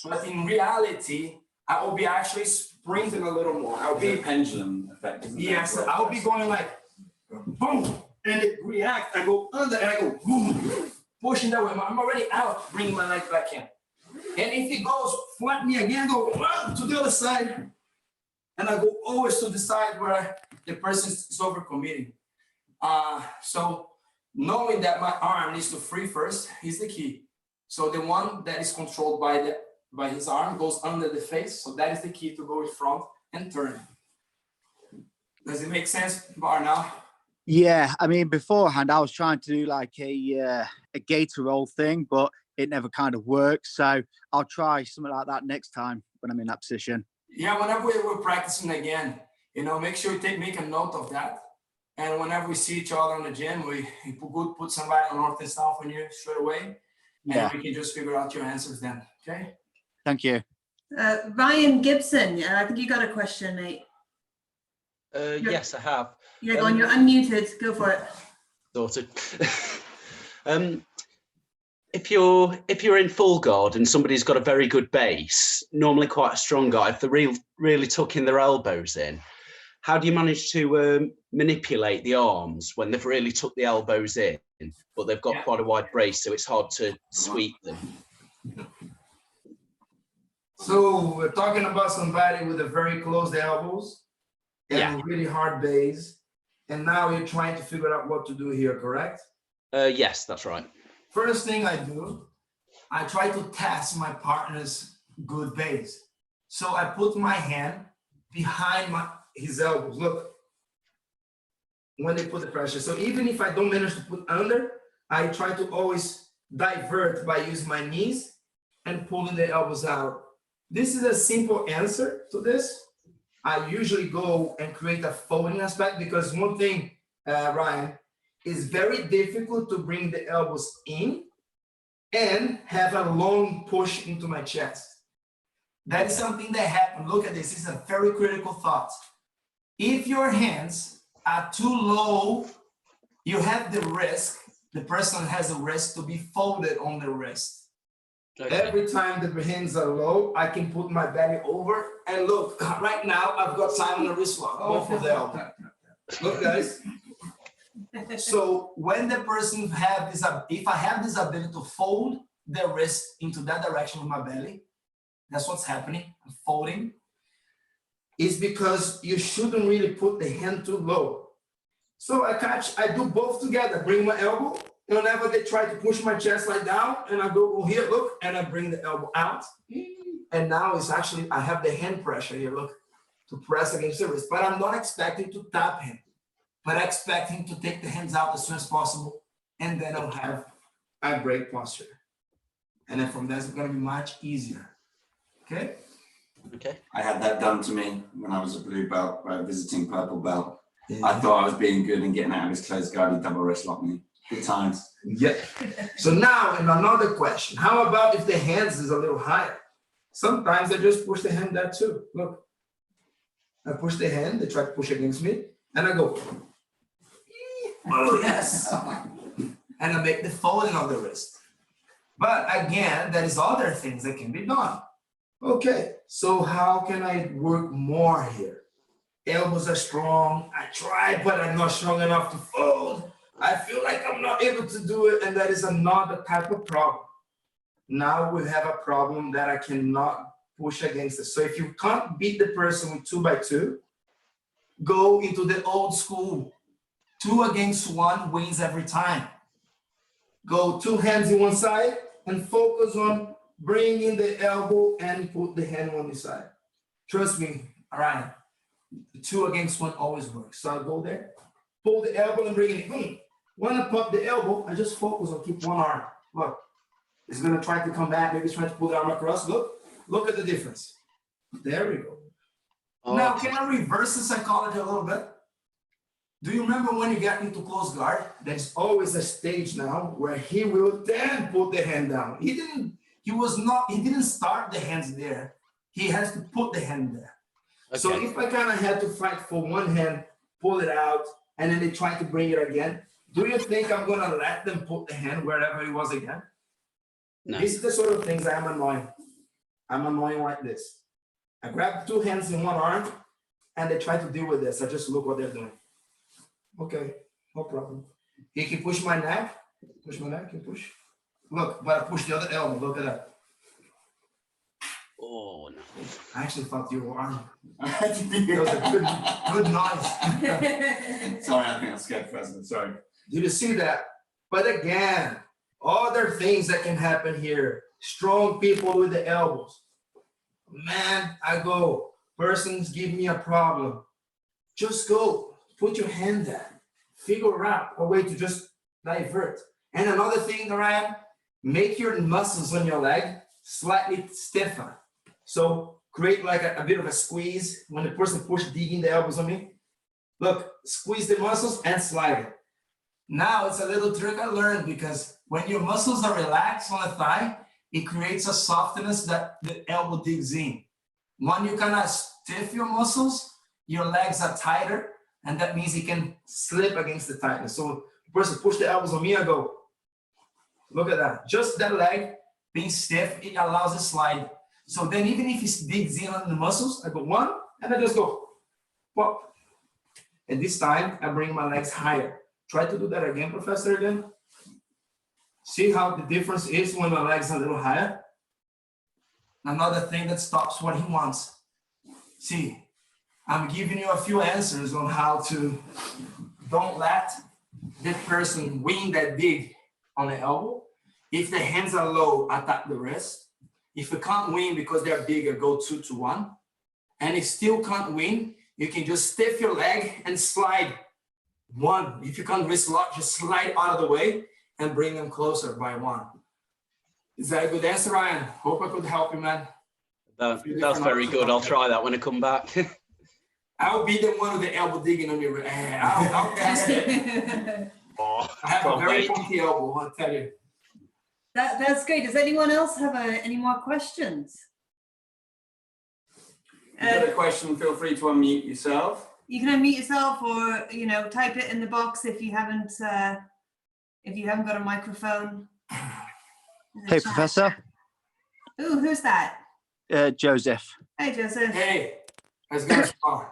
But in reality, I will be actually sprinting a little more. I'll be pendulum effect. Yes, I'll be going like boom, and it react. I go under and I go boom, pushing that way. I'm already out, bringing my leg back in. And if it goes flat me again, go to the other side. And I go always to the side where the person is overcommitting. So knowing that my arm needs to free first is the key. So the one that is controlled by his arm goes under the face. So that is the key to go in front and turn. Does it make sense, Bar, now? Yeah, I mean, beforehand, I was trying to do like a gator roll thing, but it never kind of worked. So I'll try something like that next time when I'm in that position. Yeah, whenever we're practicing again, you know, make sure you make a note of that. And whenever we see each other in the gym, we put somebody on North and South on you straight away. Yeah. And we can just figure out your answers then, okay? Thank you. Ryan Gibson, I think you got a question, mate. Yes, I have. Yeah, go on, you're unmuted. Go for it. Sorted. If you're in full guard and somebody's got a very good base, normally quite a strong guy, if they're really tucking their elbows in, how do you manage to manipulate the arms when they've really tucked the elbows in, but they've got quite a wide brace, so it's hard to sweep them? So we're talking about somebody with a very closed elbows and really hard base. And now you're trying to figure out what to do here, correct? Yes, that's right. First thing I do, I try to test my partner's good base. So I put my hand behind his elbows. Look, when they put the pressure. So even if I don't manage to put under, I try to always divert by using my knees and pulling the elbows out. This is a simple answer to this. I usually go and create a folding aspect because one thing, Ryan, is very difficult to bring the elbows in and have a long push into my chest. That is something that happens. Look at this. This is a very critical thought. If your hands are too low, you have the risk, the person has a risk to be folded on the wrist. Okay. Every time the hands are low, I can put my belly over and look, right now I've got time on the wrist lock, both of the elbow. Look, guys. So when the person have this, if I have this ability to fold the wrist into that direction with my belly, that's what's happening, I'm folding, is because you shouldn't really put the hand too low. So I do both together, bring my elbow, and whenever they try to push my chest like down, and I go here, look, and I bring the elbow out. And now it's actually, I have the hand pressure here, look. to press against the wrist, but I'm not expecting to tap him, but I expect him to take the hands out as soon as possible, and then I'll have a break posture. And then from there, it's gonna be much easier, okay? Okay. I had that done to me when I was a blue belt, visiting purple belt. I thought I was being good and getting out of his closed guard. He double wrist locked me. Good times. Yeah. So now, in another question, how about if the hands is a little higher? Sometimes I just push the hand there too. Look, I push the hand, they try to push against me, and I go, oh yes. And I make the folding of the wrist. But again, there is other things that can be done. Okay, so how can I work more here? Elbows are strong, I try, but I'm not strong enough to fold. I feel like I'm not able to do it, and that is another type of problem. Now we have a problem that I cannot push against it. So if you can't beat the person with 2x2, go into the old school. 2 against 1 wins every time. Go 2 hands in one side and focus on bringing the elbow and put the hand on the side. Trust me, all right. The 2 against 1 always works. So I go there, pull the elbow and bring it in. When I pop the elbow, I just focus on keep one arm. Look, it's gonna try to come back, maybe it's trying to pull the arm across. Look at the difference. There we go. Now, can I reverse the psychology a little bit? Do you remember when you get into close guard? There's always a stage now where he will then put the hand down. He didn't start the hands there. He has to put the hand there. Okay. So if I kind of had to fight for one hand, pull it out, and then they try to bring it again, do you think I'm gonna let them put the hand wherever it was again? No. This is the sort of things I am annoying. I'm annoying like this. I grab 2 hands in one arm, and they try to deal with this. I just look what they're doing. Okay, no problem. He can push my neck, and push. Look, but I push the other elbow, look at that. Oh, no. I actually thought you were arm. That was a good noise. Sorry, I think I'm scared, President, sorry. Did you see that? But again, other things that can happen here. Strong people with the elbows. Man, I go, persons give me a problem. Just go, put your hand there. Figure out a way to just divert. And another thing, Ryan, make your muscles on your leg slightly stiffer. So create like a bit of a squeeze when the person digging the elbows on me. Look, squeeze the muscles and slide it. Now it's a little trick I learned because when your muscles are relaxed on the thigh, it creates a softness that the elbow digs in. When you kind of stiff your muscles, your legs are tighter, and that means you can slip against the tightness. So the person push the elbows on me, I go, look at that. Just that leg being stiff, it allows it slide. So then even if it digs in on the muscles, I go 1, and I just go, pop. And this time, I bring my legs higher. Try to do that again, Professor, again. See how the difference is when my legs are a little higher? Another thing that stops what he wants. See, I'm giving you a few answers on how to don't let the person win that dig on the elbow. If the hands are low, attack the wrist. If you can't win because they're bigger, go 2-1. And if still can't win, you can just stiff your leg and slide 1. If you can't wrist lock, just slide out of the way and bring them closer by 1. Is that a good answer, Ryan? Hope I could help you, man. That's very good. I'll try that when I come back. I'll be the one with the elbow digging on your. I'll test it. I have a very funky elbow, I'll tell you. That's great. Does anyone else have any more questions? If you got a question, feel free to unmute yourself. You can unmute yourself, or type it in the box if you haven't got a microphone. Hey, Professor. Ooh, who's that? Joseph. Hey, Joseph. Hey, how's it going?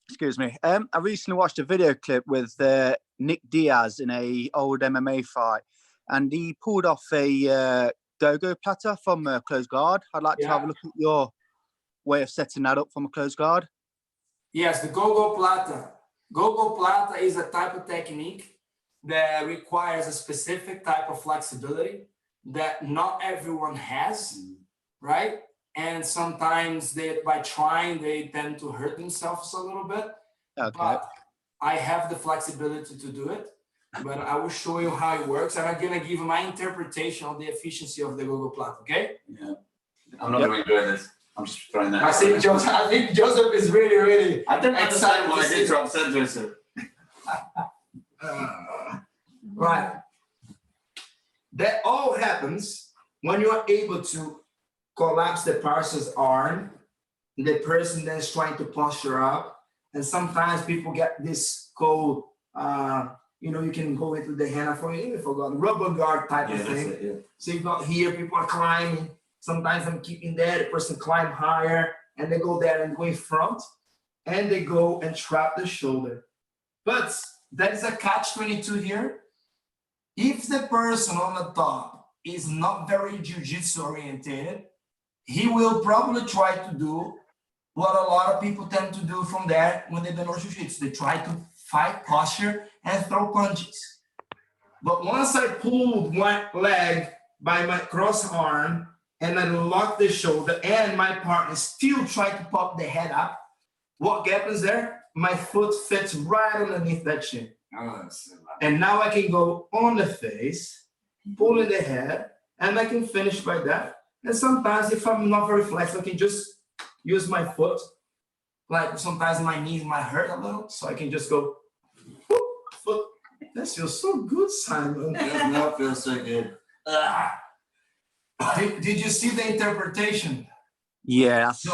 Excuse me. I recently watched a video clip with Nick Diaz in a old MMA fight, and he pulled off a go-go platter from a closed guard. I'd like to have a look at your way of setting that up from a closed guard. Yes, the go-go plata. Go-go plata is a type of technique that requires a specific type of flexibility that not everyone has, right? and sometimes by trying, they tend to hurt themselves a little bit. Okay. But I have the flexibility to do it, but I will show you how it works, and I'm gonna give my interpretation of the efficiency of the Google Plat, okay? Yeah. I'm not going to enjoy this. I'm just throwing that. I think Joseph is really. I don't excited understand why to I see did drop Joseph. Right. That all happens when you are able to collapse the person's arm. The person then is trying to posture up. And sometimes people get this cold, you can go into the hand, I forgot, rubber guard type of thing. So you got here, people are climbing. Sometimes I'm keeping there, the person climb higher and they go there and go in front and they go and trap the shoulder. But there is a catch-22 here. If the person on the top is not very jiu-jitsu oriented, he will probably try to do what a lot of people tend to do from there when they don't know jiu-jitsu. They try to fight posture and throw punches. But once I pulled one leg by my cross arm and I lock the shoulder and my partner still try to pop the head up, what happens there? My foot fits right underneath that shin. And now I can go on the face, pull in the head, and I can finish by that. And sometimes if I'm not very flexible, I can just use my foot. Like sometimes my knees might hurt a little, so I can just go, whoop, foot. That feels so good, Simon. It does not feel so good. Did you see the interpretation? Yeah, that's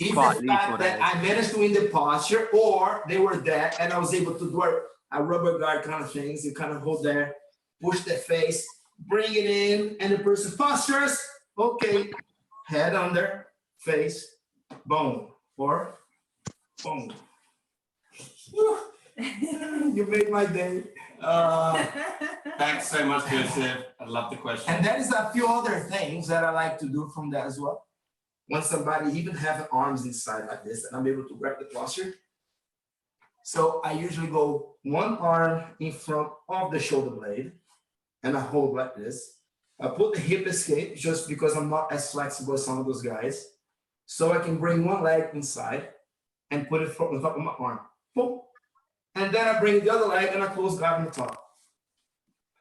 If quite the lethal. fact that I managed to win the posture, or they were there and I was able to do a rubber guard kind of things, you kind of hold there, push the face, bring it in, and the person postures, okay, head under, face, boom, or boom. You made my day. Thanks so much, Joseph. I love the question. And there is a few other things that I like to do from that as well. When somebody even have arms inside like this, and I'm able to grab the posture. So I usually go one arm in front of the shoulder blade, and I hold like this. I put the hip escape just because I'm not as flexible as some of those guys. So I can bring one leg inside and put it on top of my arm. Boom. And then I bring the other leg and I close guard on the top.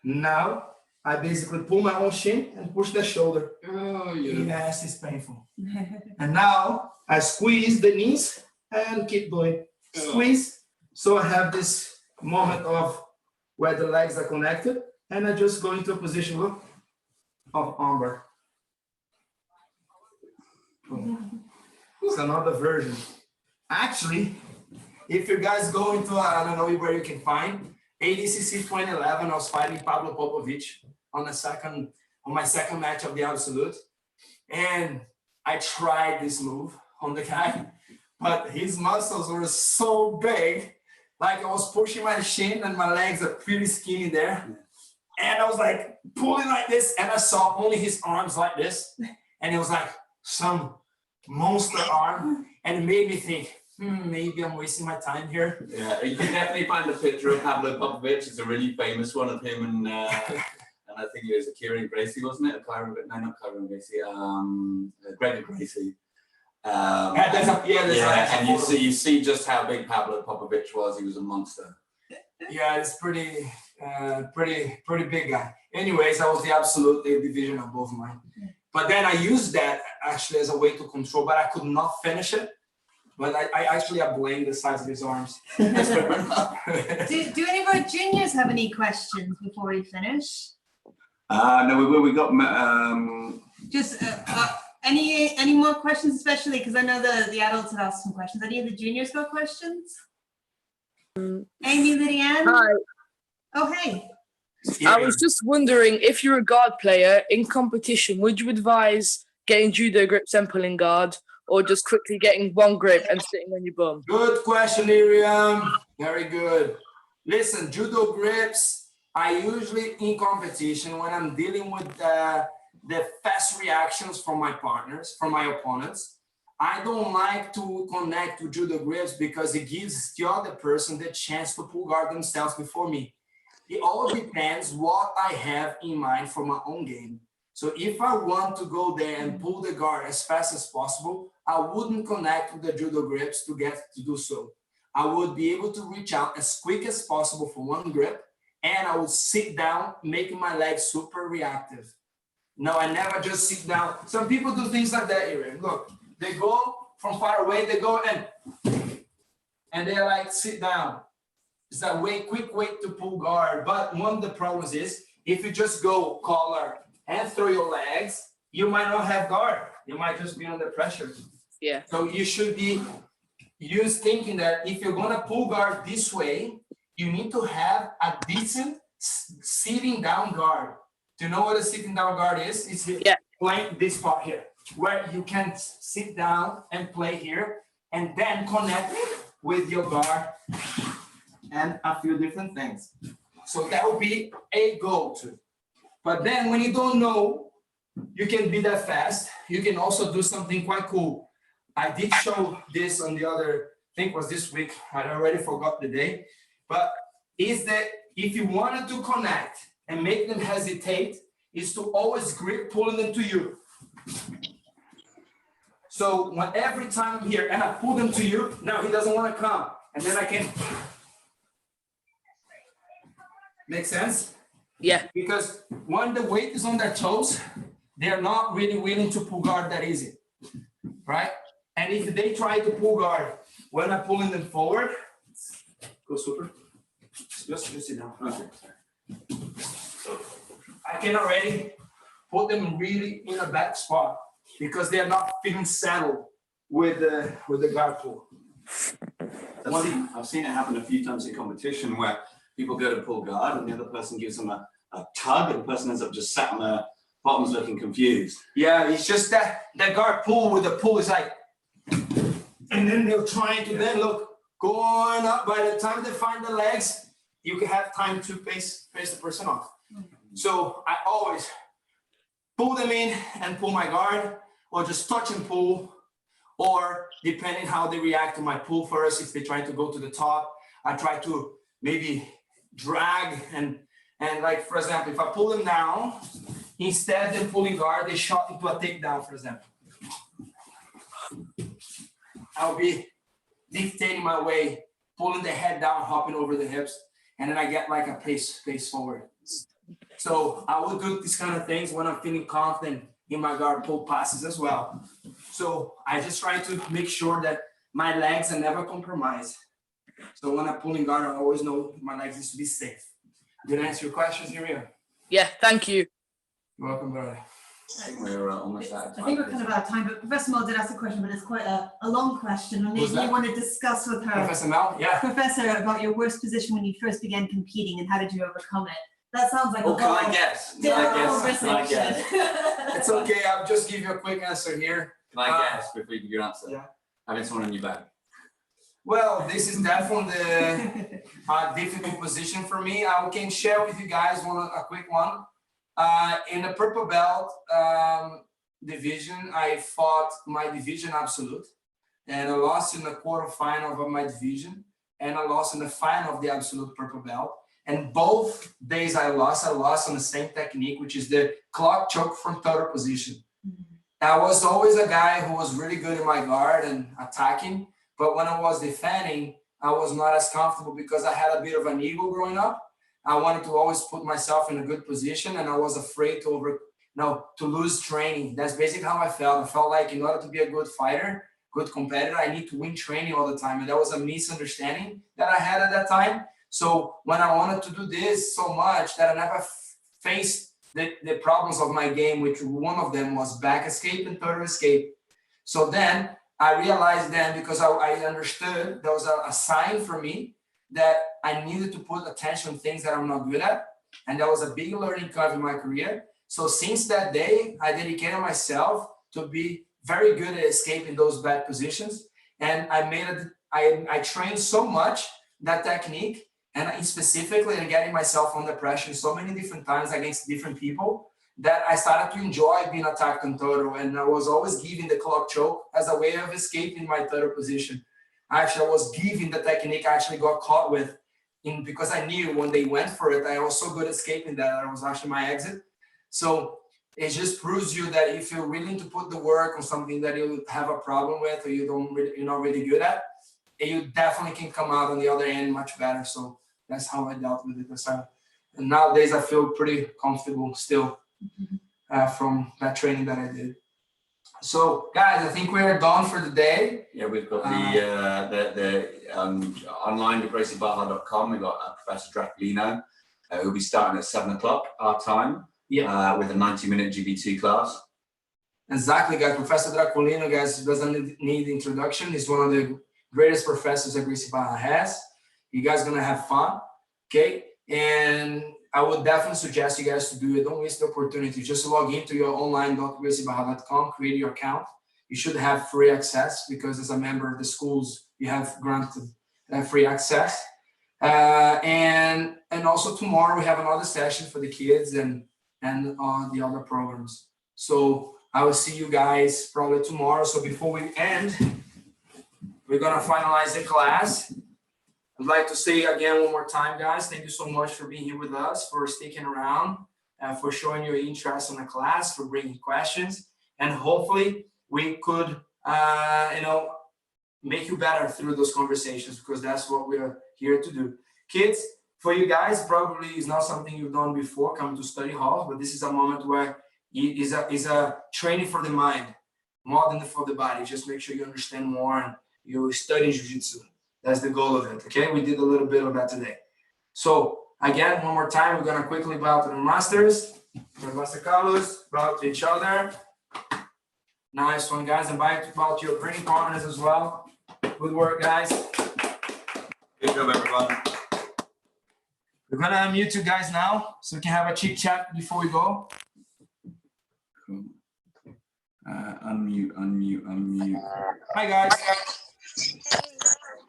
Now I basically pull my own shin and push the shoulder. Oh, yeah. Yes, it's painful. And now I squeeze the knees and keep going. Squeeze. So I have this moment of where the legs are connected, and I just go into a position of armbar. It's another version. Actually, if you guys go into, I don't know where you can find, ADCC 2011, I was fighting Pablo Popovich on my second match of the Absolute. And I tried this move on the guy, but his muscles were so big, like I was pushing my shin and my legs are pretty skinny there. And I was like pulling like this, and I saw only his arms like this. And it was like some monster arm, and it made me think, maybe I'm wasting my time here. Yeah, you can definitely find a picture of Pablo Popovich. It's a really famous one of him and I think it was Kieran Gracie, wasn't it? Not Kieran Gracie, Gregor Gracie. And you see just how big Pablo Popovich was. He was a monster. Yeah, it's pretty big guy. Anyways, that was the absolute division of both mine. But then I used that actually as a way to control, but I could not finish it. But I actually blame the size of his arms. Do any of our juniors have any questions before we finish? No, we got. Just any more questions, especially because I know the adults have asked some questions. Any of the juniors got questions? Amy, Lydianne? Hi. Oh, hey. I was just wondering, if you're a guard player in competition, would you advise getting judo grips and pulling guard, or just quickly getting one grip and sitting on your bum? Good question, Miriam. Very good. Listen, judo grips, I usually in competition when I'm dealing with the fast reactions from my partners, from my opponents, I don't like to connect with judo grips because it gives the other person the chance to pull guard themselves before me. It all depends what I have in mind for my own game. So if I want to go there and pull the guard as fast as possible, I wouldn't connect with the judo grips to get to do so. I would be able to reach out as quick as possible for one grip, and I would sit down, making my legs super reactive. No, I never just sit down. Some people do things like that here. Look, they go from far away, they go and they like sit down. It's a quick way to pull guard. But one of the problems is if you just go collar and throw your legs, you might not have guard. You might just be under pressure. Yeah. So you should be thinking that if you're gonna pull guard this way, you need to have a decent sitting down guard. Do you know what a sitting down guard is? It's here, playing this part here, where you can sit down and play here, and then connect with your guard and a few different things. So that would be a go-to. But then when you don't know, you can be that fast. You can also do something quite cool. I did show this on the other, I think it was this week. I already forgot the day. But is that if you wanted to connect and make them hesitate, is to always grip pulling them to you. So when every time I'm here and I pull them to you, now he doesn't want to come. And then I can. Make sense? Yeah. Because when the weight is on their toes, they're not really willing to pull guard that easy, right? And if they try to pull guard when I'm pulling them forward, go super. Just sit down. Okay. So I can already put them really in a bad spot because they are not feeling settled with the guard pull. I've seen it happen a few times in competition where people go to pull guard and the other person gives them a tug and the person ends up just sat on their bottoms looking confused. Yeah, it's just that guard pull with the pull is like, and then they're trying to then look, going up. By the time they find the legs, you can have time to pace the person off. So I always pull them in and pull my guard, or just touch and pull, or depending how they react to my pull first, if they try to go to the top, I try to maybe drag and like, for example, if I pull them down, instead of pulling guard, they shot into a takedown, for example. I'll be dictating my way, pulling the head down, hopping over the hips, and then I get like a pace forward. So I will do these kind of things when I'm feeling confident in my guard pull passes as well. So I just try to make sure that my legs are never compromised. So when I'm pulling guard, I always know my legs need to be safe. Did I answer your questions, Miriam? Yeah, thank you. You're welcome, brother. I think we're almost out of time. I think we're kind of out of time, but Professor Mel did ask a question, but it's quite a long question. And maybe you want to discuss with her, Professor Mel? Yeah. Professor, about your worst position when you first began competing and how did you overcome it? That sounds like Oh, can I guess? Can I guess? It's okay. I'll just give you a quick answer here. Can I guess before you give your answer? Yeah. Having someone on your back. Well, this is definitely a difficult position for me. I can share with you guys a quick one. In the purple belt division, I fought my division absolute, and I lost in the quarterfinal of my division, and I lost in the final of the absolute purple belt. And both days I lost on the same technique, which is the clock choke from third position. I was always a guy who was really good in my guard and attacking, but when I was defending, I was not as comfortable because I had a bit of an ego growing up. I wanted to always put myself in a good position, and I was afraid to lose training. That's basically how I felt. I felt like in order to be a good fighter, good competitor, I need to win training all the time. And that was a misunderstanding that I had at that time. So when I wanted to do this so much that I never faced the problems of my game, which one of them was back escape and third escape. So then I realized because I understood there was a sign for me that I needed to put attention on things that I'm not good at. And that was a big learning curve in my career. So since that day, I dedicated myself to be very good at escaping those bad positions. And I trained so much that technique, and specifically in getting myself under pressure so many different times against different people, that I started to enjoy being attacked on total. And I was always giving the clock choke as a way of escaping my third position. Actually, I was giving the technique I actually got caught with, because I knew when they went for it, I was so good at escaping that it was actually my exit. So it just proves you that if you're willing to put the work on something that you have a problem with or you're not really good at, you definitely can come out on the other end much better. So that's how I dealt with it. And nowadays I feel pretty comfortable still from that training that I did. So guys, I think we're done for the day. Yeah, we've got the online at graciebaja.com. We've got Professor Draculino, who'll be starting at 7 o'clock our time. Yeah. With a 90-minute GBT class. Exactly, guys. Professor Draculino, guys, doesn't need introduction. He's one of the greatest professors that Gracie Barra has. You guys gonna have fun, okay? And I would definitely suggest you guys to do it. Don't waste the opportunity. Just log into your online.graciebaja.com, create your account. You should have free access because as a member of the schools, you have granted free access. And also tomorrow we have another session for the kids and on the other programs. So I will see you guys probably tomorrow. So before we end, we're gonna finalize the class. I'd like to say again one more time, guys, thank you so much for being here with us, for sticking around, for showing your interest in the class, for bringing questions, and hopefully we could, make you better through those conversations because that's what we're here to do. Kids, for you guys, probably is not something you've done before, come to study hall, but this is a moment where it is a training for the mind, more than for the body. Just make sure you understand more and you study Jiu-Jitsu. That's the goal of it, okay? We did a little bit of that today. So again, one more time, we're gonna quickly bow to the masters. Master Carlos, bow to each other. Nice one, guys, and bow to your training partners as well. Good work, guys. Good job, everyone. We're gonna unmute you guys now, so we can have a chit chat before we go. Cool. Unmute. Hi, guys.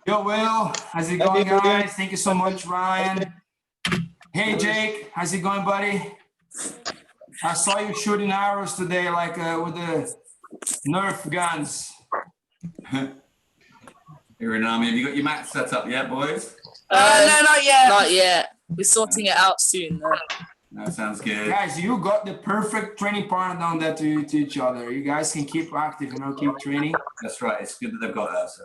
Yo, Will, how's it going, guys? Thank you so much, Ryan. Hey, Jake, how's it going, buddy? I saw you shooting arrows today, like with the Nerf guns. You're in army. Have you got your mat set up yet, boys? No, not yet. Not yet. We're sorting it out soon. That sounds good. Guys, you got the perfect training partner down there to each other. You guys can keep active, keep training. That's right. It's good that they've got us.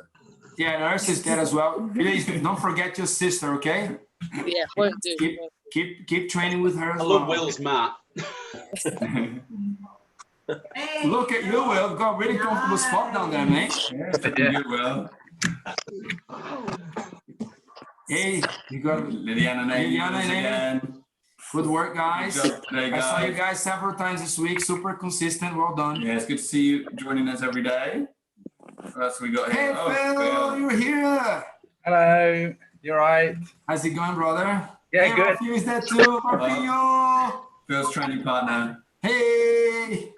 Yeah, Nurse is there as well. Please don't forget your sister, okay? Yeah, won't do. Keep training with her as I well. love Will's mat. Look at you, Will. You've got a really comfortable spot down there, mate. Yeah, you will. Hey, you got Liliana again. Good work, guys. Good job today, guys. I saw you guys several times this week. Super consistent. Well done. Yeah, it's good to see you joining us every day. What else we got here? Hey, Phil, you're here. Hello. You're right. How's it going, brother? Yeah, hey, good. Phil is there too. Marquinho. Phil's training partner. Hey.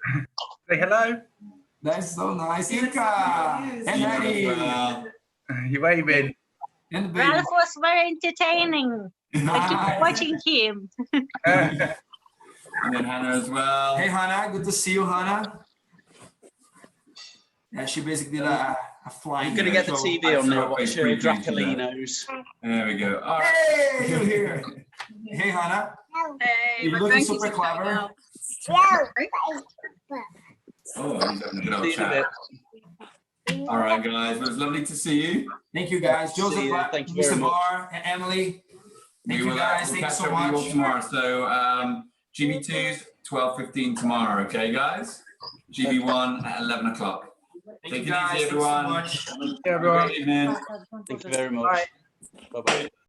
Say hello. That's so nice. Inka. And Eddie. You're waving. And Ralph was very entertaining. I keep watching him. And then Hannah as well. Hey, Hannah. Good to see you, Hannah. Yeah, she basically did a flying. You're going to get the TV on now, watch Draculino's. There we go. All right. Hey, you're here. Hey, Hannah. Hey, You're looking super clever. Oh, he's having a good old chat. All right, guys. It was lovely to see you. Thank you, guys. Joseph, Thank you very Mr. much. Barr, and Emily. Thank you, guys. Thank you so much. We'll tomorrow. So GB2's 12:15 tomorrow. Okay, guys. GB1 at 11 o'clock. Thank you, guys. Easy, everyone. Thank you so much. Hey, everyone. Good evening. Thank you very much. Bye-bye.